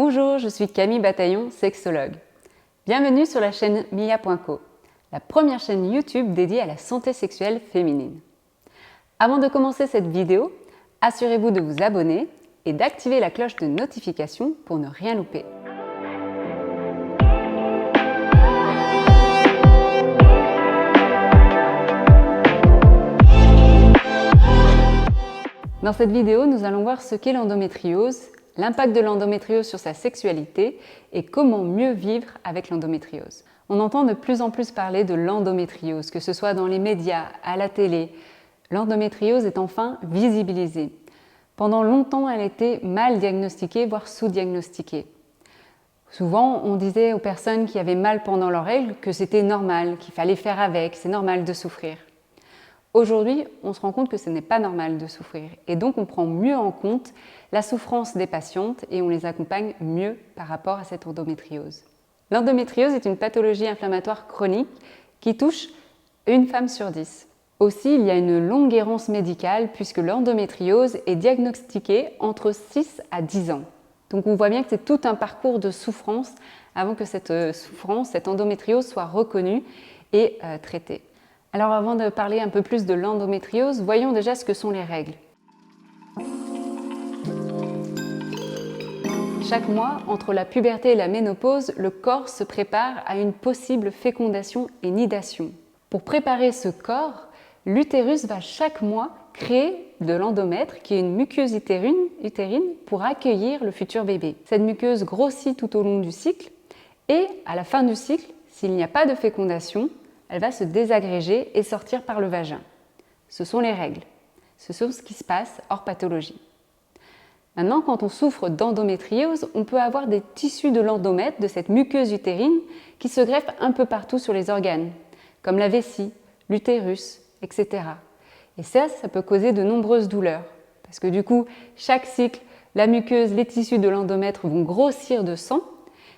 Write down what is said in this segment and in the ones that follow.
Bonjour, je suis Camille Bataillon, sexologue. Bienvenue sur la chaîne Mia.co, la première chaîne YouTube dédiée à la santé sexuelle féminine. Avant de commencer cette vidéo, assurez-vous de vous abonner et d'activer la cloche de notification pour ne rien louper. Dans cette vidéo, nous allons voir ce qu'est l'endométriose, l'impact de l'endométriose sur sa sexualité et comment mieux vivre avec l'endométriose. On entend de plus en plus parler de l'endométriose, que ce soit dans les médias, à la télé. L'endométriose est enfin visibilisée. Pendant longtemps, elle était mal diagnostiquée, voire sous-diagnostiquée. Souvent, on disait aux personnes qui avaient mal pendant leurs règles que c'était normal, qu'il fallait faire avec, c'est normal de souffrir. Aujourd'hui, on se rend compte que ce n'est pas normal de souffrir et donc on prend mieux en compte la souffrance des patientes et on les accompagne mieux par rapport à cette endométriose. L'endométriose est une pathologie inflammatoire chronique qui touche une femme sur 10. Aussi, il y a une longue errance médicale puisque l'endométriose est diagnostiquée entre 6 à 10 ans. Donc on voit bien que c'est tout un parcours de souffrance avant que cette souffrance, cette endométriose soit reconnue et traitée. Alors avant de parler un peu plus de l'endométriose, voyons déjà ce que sont les règles. Chaque mois, entre la puberté et la ménopause, le corps se prépare à une possible fécondation et nidation. Pour préparer ce corps, l'utérus va chaque mois créer de l'endomètre, qui est une muqueuse utérine pour accueillir le futur bébé. Cette muqueuse grossit tout au long du cycle et à la fin du cycle, s'il n'y a pas de fécondation, elle va se désagréger et sortir par le vagin. Ce sont les règles. Ce sont ce qui se passe hors pathologie. Maintenant, quand on souffre d'endométriose, on peut avoir des tissus de l'endomètre, de cette muqueuse utérine, qui se greffent un peu partout sur les organes, comme la vessie, l'utérus, etc. Et ça peut causer de nombreuses douleurs. Parce que du coup, chaque cycle, la muqueuse, les tissus de l'endomètre vont grossir de sang.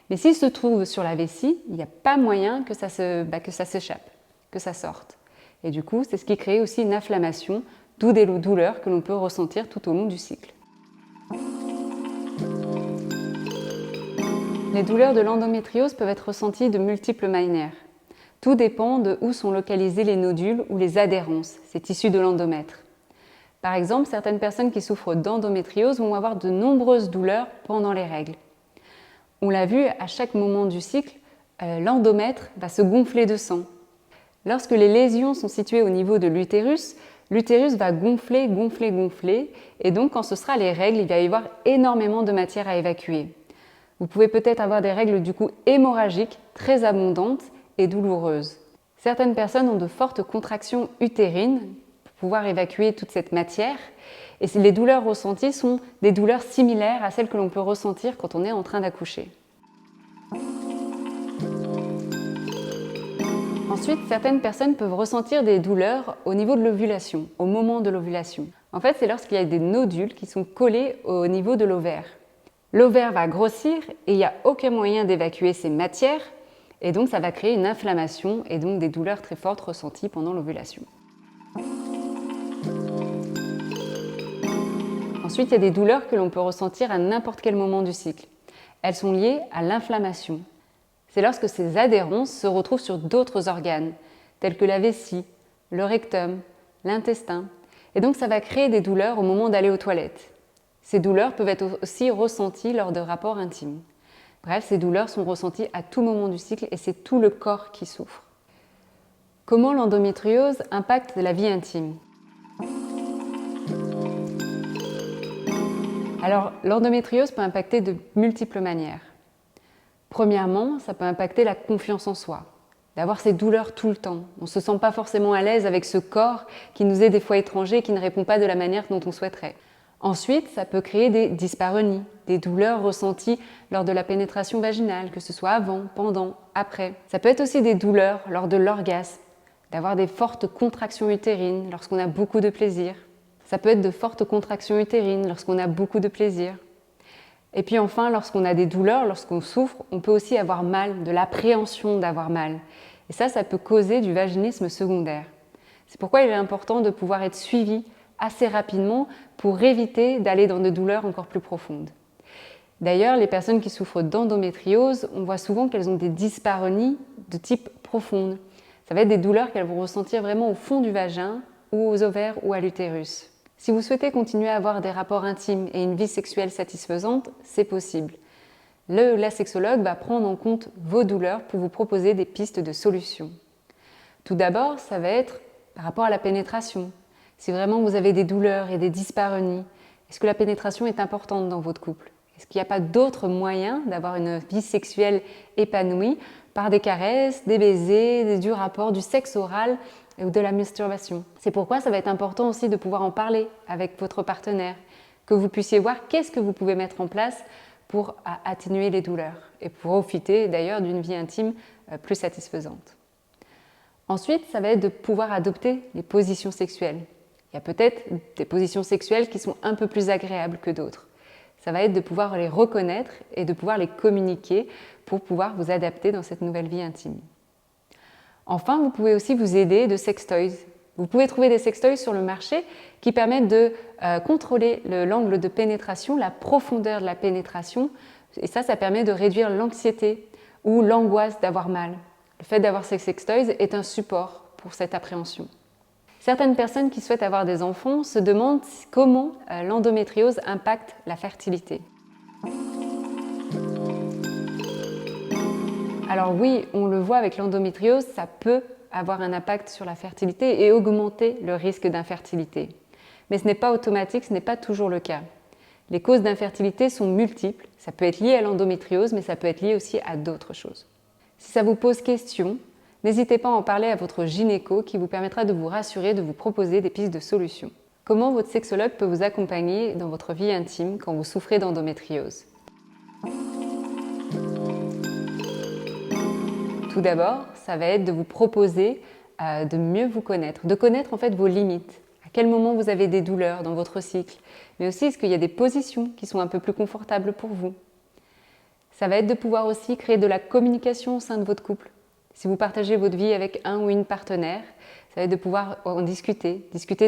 Mais s'il se trouve sur la vessie, il n'y a pas moyen que ça s'échappe, que ça sorte. Et du coup, c'est ce qui crée aussi une inflammation, d'où des douleurs que l'on peut ressentir tout au long du cycle. Les douleurs de l'endométriose peuvent être ressenties de multiples manières. Tout dépend de où sont localisés les nodules ou les adhérences, ces tissus de l'endomètre. Par exemple, certaines personnes qui souffrent d'endométriose vont avoir de nombreuses douleurs pendant les règles. On l'a vu, à chaque moment du cycle, l'endomètre va se gonfler de sang. Lorsque les lésions sont situées au niveau de l'utérus, l'utérus va gonfler, et donc quand ce sera les règles, il va y avoir énormément de matière à évacuer. Vous pouvez peut-être avoir des règles du coup hémorragiques, très abondantes et douloureuses. Certaines personnes ont de fortes contractions utérines pour pouvoir évacuer toute cette matière. Et les douleurs ressenties sont des douleurs similaires à celles que l'on peut ressentir quand on est en train d'accoucher. Ensuite, certaines personnes peuvent ressentir des douleurs au niveau de l'ovulation, au moment de l'ovulation. En fait, c'est lorsqu'il y a des nodules qui sont collés au niveau de l'ovaire. L'ovaire va grossir et il n'y a aucun moyen d'évacuer ces matières et donc ça va créer une inflammation et donc des douleurs très fortes ressenties pendant l'ovulation. Ensuite, il y a des douleurs que l'on peut ressentir à n'importe quel moment du cycle. Elles sont liées à l'inflammation. C'est lorsque ces adhérences se retrouvent sur d'autres organes, tels que la vessie, le rectum, l'intestin. Et donc, ça va créer des douleurs au moment d'aller aux toilettes. Ces douleurs peuvent être aussi ressenties lors de rapports intimes. Bref, ces douleurs sont ressenties à tout moment du cycle et c'est tout le corps qui souffre. Comment l'endométriose impacte la vie intime ? Alors, l'endométriose peut impacter de multiples manières. Premièrement, ça peut impacter la confiance en soi, d'avoir ces douleurs tout le temps. On ne se sent pas forcément à l'aise avec ce corps qui nous est des fois étranger et qui ne répond pas de la manière dont on souhaiterait. Ensuite, ça peut créer des dyspareunies, des douleurs ressenties lors de la pénétration vaginale, que ce soit avant, pendant, après. Ça peut être aussi des douleurs lors de l'orgasme, d'avoir des fortes contractions utérines lorsqu'on a beaucoup de plaisir. Ça peut être de fortes contractions utérines lorsqu'on a beaucoup de plaisir. Et puis enfin, lorsqu'on a des douleurs, lorsqu'on souffre, on peut aussi avoir mal, de l'appréhension d'avoir mal. Et ça peut causer du vaginisme secondaire. C'est pourquoi il est important de pouvoir être suivi assez rapidement pour éviter d'aller dans des douleurs encore plus profondes. D'ailleurs, les personnes qui souffrent d'endométriose, on voit souvent qu'elles ont des dyspareunies de type profonde. Ça va être des douleurs qu'elles vont ressentir vraiment au fond du vagin, ou aux ovaires ou à l'utérus. Si vous souhaitez continuer à avoir des rapports intimes et une vie sexuelle satisfaisante, c'est possible. La sexologue va prendre en compte vos douleurs pour vous proposer des pistes de solutions. Tout d'abord, ça va être par rapport à la pénétration. Si vraiment vous avez des douleurs et des dyspareunies, est-ce que la pénétration est importante dans votre couple? Est-ce qu'il n'y a pas d'autres moyens d'avoir une vie sexuelle épanouie par des caresses, des baisers, du rapport, du sexe oral ou de la masturbation? C'est pourquoi ça va être important aussi de pouvoir en parler avec votre partenaire, que vous puissiez voir qu'est-ce que vous pouvez mettre en place pour atténuer les douleurs et pour profiter d'ailleurs d'une vie intime plus satisfaisante. Ensuite, ça va être de pouvoir adopter les positions sexuelles. Il y a peut-être des positions sexuelles qui sont un peu plus agréables que d'autres. Ça va être de pouvoir les reconnaître et de pouvoir les communiquer pour pouvoir vous adapter dans cette nouvelle vie intime. Enfin, vous pouvez aussi vous aider de sextoys. Vous pouvez trouver des sextoys sur le marché qui permettent de contrôler l'angle de pénétration, la profondeur de la pénétration. Et ça permet de réduire l'anxiété ou l'angoisse d'avoir mal. Le fait d'avoir ces sextoys est un support pour cette appréhension. Certaines personnes qui souhaitent avoir des enfants se demandent comment l'endométriose impacte la fertilité. Alors oui, on le voit avec l'endométriose, ça peut avoir un impact sur la fertilité et augmenter le risque d'infertilité. Mais ce n'est pas automatique, ce n'est pas toujours le cas. Les causes d'infertilité sont multiples, ça peut être lié à l'endométriose, mais ça peut être lié aussi à d'autres choses. Si ça vous pose question, n'hésitez pas à en parler à votre gynéco qui vous permettra de vous rassurer, de vous proposer des pistes de solutions. Comment votre sexologue peut vous accompagner dans votre vie intime quand vous souffrez d'endométriose? Tout d'abord, ça va être de vous proposer de mieux vous connaître, de connaître en fait vos limites. À quel moment vous avez des douleurs dans votre cycle, mais aussi est-ce qu'il y a des positions qui sont un peu plus confortables pour vous. Ça va être de pouvoir aussi créer de la communication au sein de votre couple. Si vous partagez votre vie avec un ou une partenaire, ça va être de pouvoir en discuter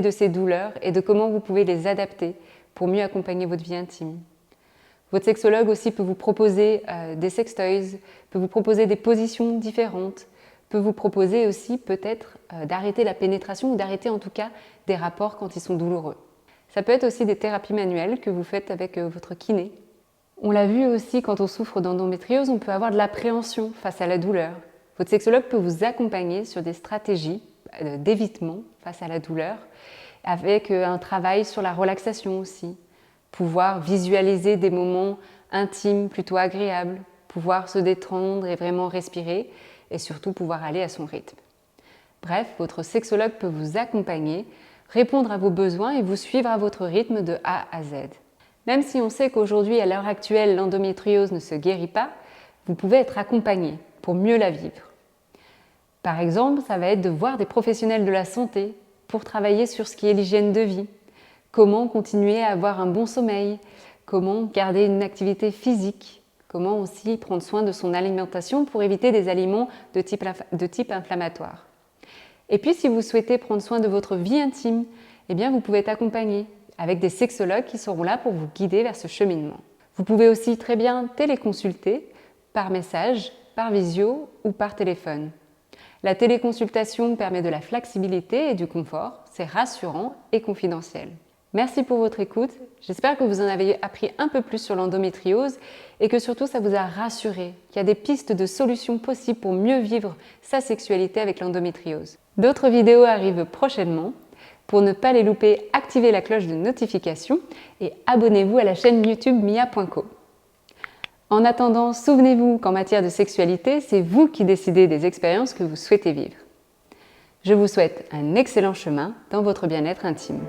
de ces douleurs et de comment vous pouvez les adapter pour mieux accompagner votre vie intime. Votre sexologue aussi peut vous proposer des sextoys, peut vous proposer des positions différentes, peut vous proposer aussi peut-être d'arrêter la pénétration ou d'arrêter en tout cas des rapports quand ils sont douloureux. Ça peut être aussi des thérapies manuelles que vous faites avec votre kiné. On l'a vu aussi quand on souffre d'endométriose, on peut avoir de l'appréhension face à la douleur. Votre sexologue peut vous accompagner sur des stratégies d'évitement face à la douleur, avec un travail sur la relaxation aussi. Pouvoir visualiser des moments intimes plutôt agréables, pouvoir se détendre et vraiment respirer, et surtout pouvoir aller à son rythme. Bref, votre sexologue peut vous accompagner, répondre à vos besoins et vous suivre à votre rythme de A à Z. Même si on sait qu'aujourd'hui, à l'heure actuelle, l'endométriose ne se guérit pas, vous pouvez être accompagné pour mieux la vivre. Par exemple, ça va être de voir des professionnels de la santé pour travailler sur ce qui est l'hygiène de vie. Comment continuer à avoir un bon sommeil, comment garder une activité physique, comment aussi prendre soin de son alimentation pour éviter des aliments de type inflammatoire. Et puis si vous souhaitez prendre soin de votre vie intime, eh bien vous pouvez être accompagné avec des sexologues qui seront là pour vous guider vers ce cheminement. Vous pouvez aussi très bien téléconsulter par message, par visio ou par téléphone. La téléconsultation permet de la flexibilité et du confort, c'est rassurant et confidentiel. Merci pour votre écoute, j'espère que vous en avez appris un peu plus sur l'endométriose et que surtout ça vous a rassuré qu'il y a des pistes de solutions possibles pour mieux vivre sa sexualité avec l'endométriose. D'autres vidéos arrivent prochainement. Pour ne pas les louper, activez la cloche de notification et abonnez-vous à la chaîne YouTube Mia.co. En attendant, souvenez-vous qu'en matière de sexualité, c'est vous qui décidez des expériences que vous souhaitez vivre. Je vous souhaite un excellent chemin dans votre bien-être intime.